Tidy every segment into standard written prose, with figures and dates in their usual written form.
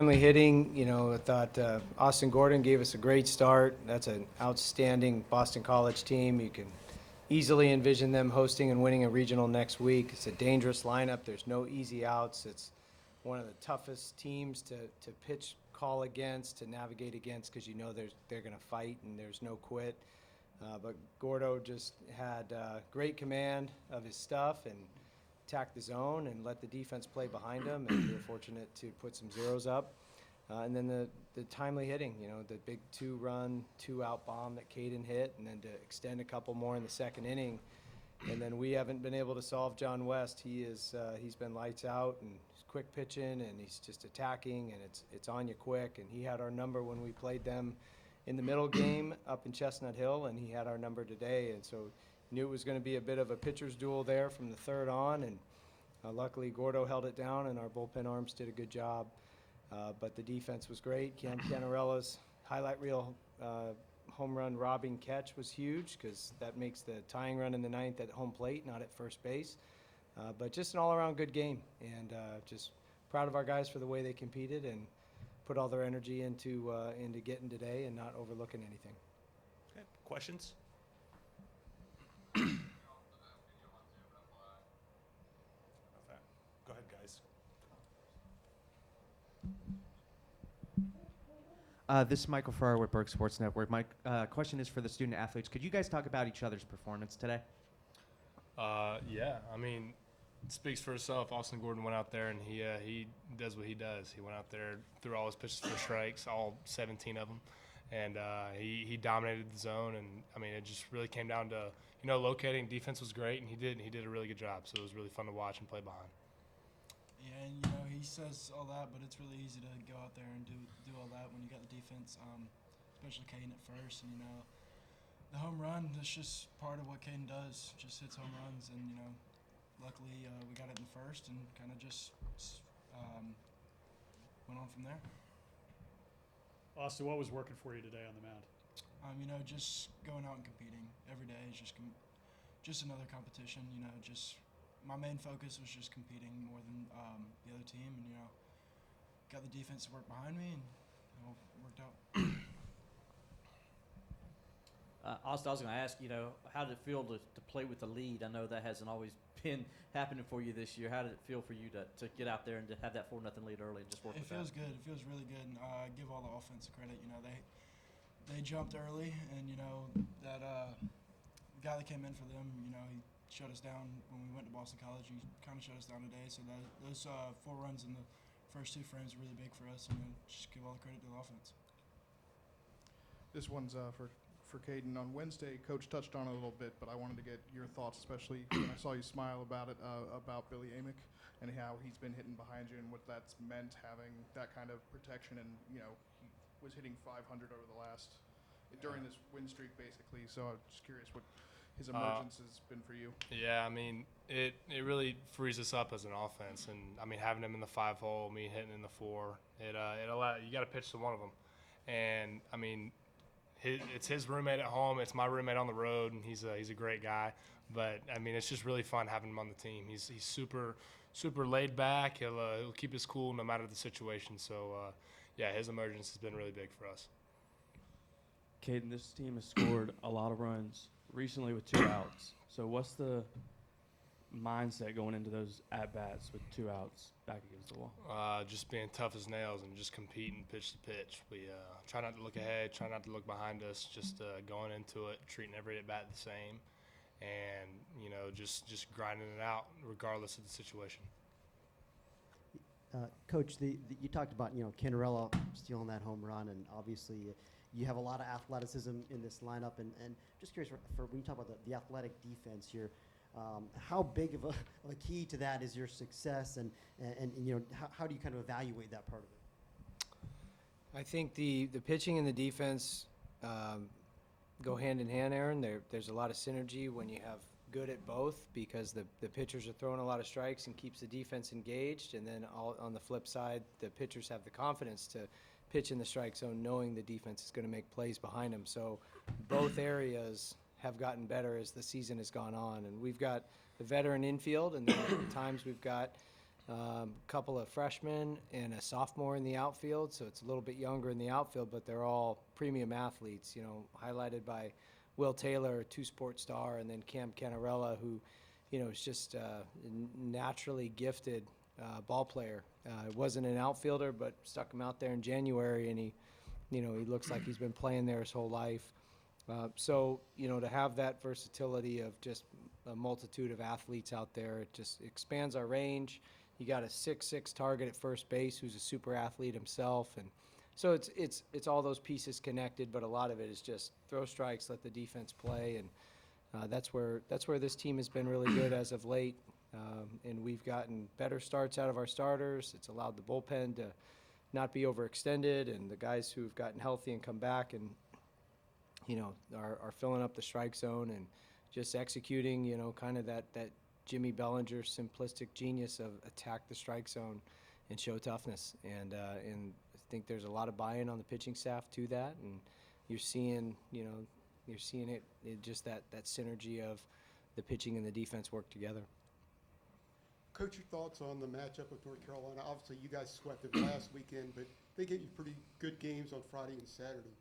Timely hitting, I thought Austin Gordon gave us a great start. That's an outstanding Boston College team. You can easily envision them hosting and winning a regional next week. It's a dangerous lineup. There's no easy outs. It's one of the toughest teams to pitch call against, to navigate against, because they're going to fight and there's no quit. But Gordo just had great command of his stuff and attacked the zone and let the defense play behind him, and we were fortunate to put some zeros up. And then the timely hitting, the big 2-run, 2-out bomb that Caden hit, and then to extend a couple more in the second inning. And then we haven't been able to solve John West. He's been lights out, and he's quick pitching, and he's just attacking, and it's on you quick. And he had our number when we played them in the middle game up in Chestnut Hill, and he had our number today. And so knew it was going to be a bit of a pitcher's duel there from the third on, and luckily Gordo held it down, and our bullpen arms did a good job. But the defense was great. Cam Canarella's highlight reel home run robbing catch was huge, because that makes the tying run in the ninth at home plate, not at first base. But just an all-around good game, and just proud of our guys for the way they competed and put all their energy into getting today and not overlooking anything. Okay. Questions? Go ahead, guys. This is Michael Farrar with Berg Sports Network. My question is for the student athletes. Could you guys talk about each other's performance today? Yeah, I mean, it speaks for itself. Austin Gordon went out there and he does what he does. He went out there, threw all his pitches for strikes, all 17 of them, and he dominated the zone. And I mean, it just really came down to locating. Defense was great, and he did a really good job. So it was really fun to watch and play behind. Yeah, and he says all that, but it's really easy to go out there and do all that when you got the defense, especially Caden at first. And the home run, that's just part of what Caden does, just hits home runs. And luckily we got it in the first and kind of just went on from there. Austin, what was working for you today on the mound? Just going out and competing every day is just another competition. Just my main focus was just competing more than the other team, and got the defense to work behind me, and it all worked out. Austin, I was going to ask, how did it feel to play with the lead? I know that hasn't always been happening for you this year. How did it feel for you to get out there and to have that 4-0 lead early and just work with that? It feels good. It feels really good. And I give all the offense credit. They jumped early, and that guy that came in for them, he shut us down when we went to Boston College. He kind of shut us down today. So those 4 runs in the first 2 frames are really big for us, and just give all the credit to the offense. This one's for Caden. On Wednesday, Coach touched on it a little bit, but I wanted to get your thoughts, especially when I saw you smile about it, about Billy Amick and how he's been hitting behind you and what that's meant, having that kind of protection. And he was hitting 500 over the last during this win streak, basically. So I'm just curious what his emergence has been for you. Yeah, I mean, it really frees us up as an offense, and I mean, having him in the 5-hole, me hitting in the 4, it you got to pitch to one of them, and I mean, it's his roommate at home, it's my roommate on the road, and he's a great guy. But I mean, it's just really fun having him on the team. He's super laid back. He'll keep his cool no matter the situation. So yeah, his emergence has been really big for us. Caden, this team has scored a lot of runs recently with 2 outs. So what's the mindset going into those at-bats with 2 outs back against the wall? Just being tough as nails and just competing pitch to pitch. We try not to look ahead, try not to look behind us, just going into it, treating every at-bat the same, and just grinding it out regardless of the situation. Coach, you talked about Canarella stealing that home run, and obviously you have a lot of athleticism in this lineup, and just curious for when you talk about the athletic defense here, how big of a key to that is your success, and how do you kind of evaluate that part of it? I think the pitching and the defense go hand in hand, Aaron. There's a lot of synergy when you have good at both, because the pitchers are throwing a lot of strikes and keeps the defense engaged, and then on the flip side, the pitchers have the confidence to pitch in the strike zone knowing the defense is going to make plays behind them. So both areas have gotten better as the season has gone on, and we've got the veteran infield, and then at times we've got couple of freshmen and a sophomore in the outfield, so it's a little bit younger in the outfield, but they're all premium athletes, highlighted by Will Taylor, a two-sport star, and then Cam Canarella, who, is just a naturally gifted ball player. Wasn't an outfielder, but stuck him out there in January, and he looks like he's been playing there his whole life. So, to have that versatility of just a multitude of athletes out there, it just expands our range. You got a 6'6" target at first base who's a super athlete himself, and so it's all those pieces connected, but a lot of it is just throw strikes, let the defense play, and that's where this team has been really good as of late. And we've gotten better starts out of our starters. It's allowed the bullpen to not be overextended, and the guys who've gotten healthy and come back and are filling up the strike zone and just executing, kind of that Jimmy Bellinger simplistic genius of attack the strike zone and show toughness. And I think there's a lot of buy-in on the pitching staff to that, and you're seeing it just that synergy of the pitching and the defense work together. Coach, your thoughts on the matchup with North Carolina? Obviously, you guys swept it last weekend, but they gave you pretty good games on Friday and Saturday.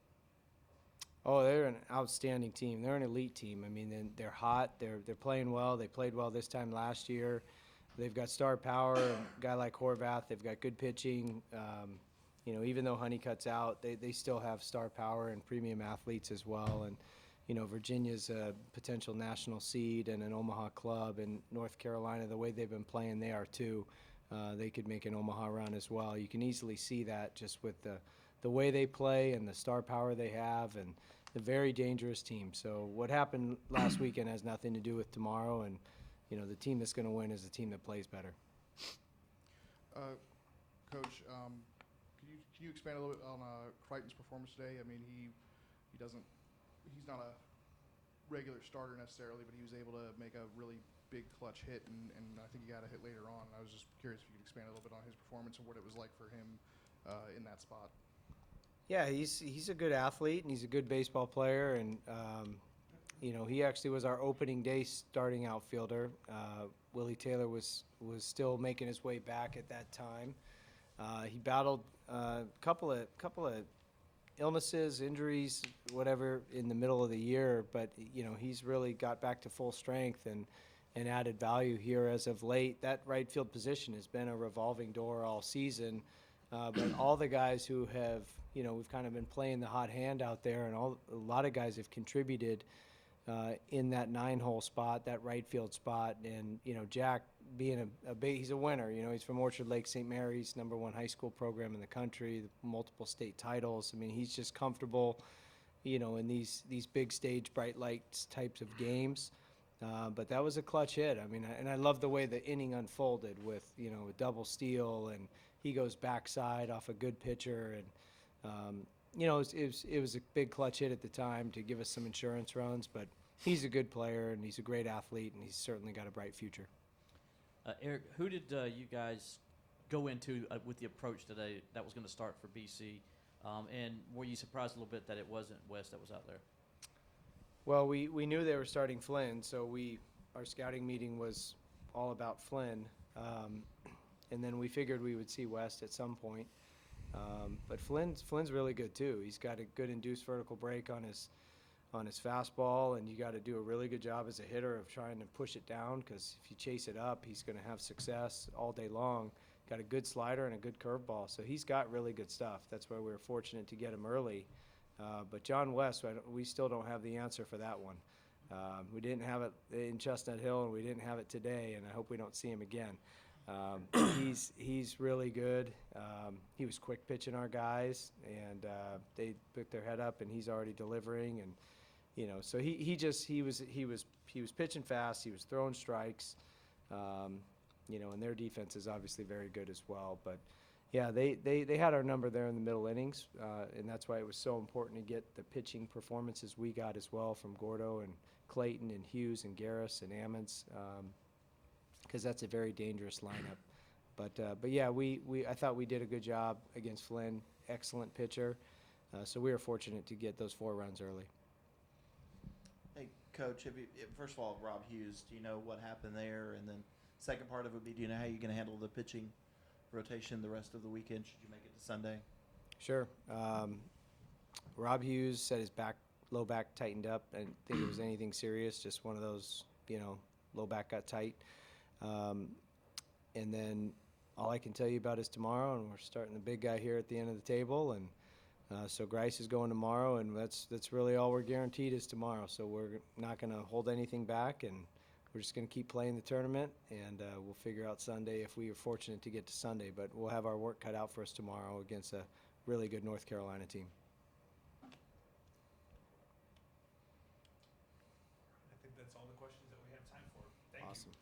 Oh, they're an outstanding team. They're an elite team. I mean, they're hot. They're playing well. They played well this time last year. They've got star power. A guy like Horvath. They've got good pitching. Even though Honeycutt's out, they still have star power and premium athletes as well. And Virginia's a potential national seed and an Omaha club, and North Carolina, the way they've been playing, they are too. They could make an Omaha run as well. You can easily see that just with the way they play and the star power they have, and a very dangerous team. So what happened last weekend has nothing to do with tomorrow, and the team that's going to win is the team that plays better. Coach, can you expand a little bit on Crichton's performance today? I mean, he's not a regular starter necessarily, but he was able to make a really big clutch hit, and I think he got a hit later on. I was just curious if you could expand a little bit on his performance and what it was like for him in that spot. Yeah, he's a good athlete, and he's a good baseball player, and he actually was our opening day starting outfielder. Willie Taylor was still making his way back at that time. He battled a couple of illnesses, injuries, whatever, in the middle of the year, but he's really got back to full strength and added value here as of late. That right field position has been a revolving door all season, but all the guys who have, we've kind of been playing the hot hand out there, and a lot of guys have contributed in that 9-hole spot, that right field spot, and Jack being he's a winner. He's from Orchard Lake St. Mary's, #1 high school program in the country, multiple state titles. I mean, he's just comfortable, in these big stage, bright lights types of games. But that was a clutch hit. I mean, and I love the way the inning unfolded with a double steal, and he goes backside off a good pitcher, and it was a big clutch hit at the time to give us some insurance runs. But he's a good player, and he's a great athlete, and he's certainly got a bright future. Erik, who did you guys go into with the approach today that was going to start for BC? And were you surprised a little bit that it wasn't West that was out there? Well, we knew they were starting Flynn, so our scouting meeting was all about Flynn. And then we figured we would see West at some point. But Flynn's really good too. He's got a good induced vertical break on his fastball, and you got to do a really good job as a hitter of trying to push it down, because if you chase it up, he's going to have success all day long. Got a good slider and a good curveball, so he's got really good stuff. That's why we were fortunate to get him early. But John West, we still don't have the answer for that one. We didn't have it in Chestnut Hill, and we didn't have it today, and I hope we don't see him again. He's really good. He was quick pitching our guys, and they put their head up, and he's already delivering. And so he was pitching fast. He was throwing strikes. And their defense is obviously very good as well. But yeah, they had our number there in the middle innings, and that's why it was so important to get the pitching performances we got as well from Gordo and Clayton and Hughes and Garris and Ammons, because that's a very dangerous lineup. But yeah, I thought we did a good job against Flynn. Excellent pitcher. So we were fortunate to get those 4 runs early. Hey, Coach, first of all, Rob Hughes, do you know what happened there? And then second part of it would be, do you know how you're going to handle the pitching rotation the rest of the weekend? Should you make it to Sunday? Sure. Rob Hughes said his low back tightened up. I didn't think it was anything serious, just one of those, low back got tight. And then all I can tell you about is tomorrow, and we're starting the big guy here at the end of the table. And so Grice is going tomorrow, and that's really all we're guaranteed is tomorrow. So we're not going to hold anything back, and we're just going to keep playing the tournament, and we'll figure out Sunday if we are fortunate to get to Sunday. But we'll have our work cut out for us tomorrow against a really good North Carolina team. I think that's all the questions that we have time for. Thank you. Awesome.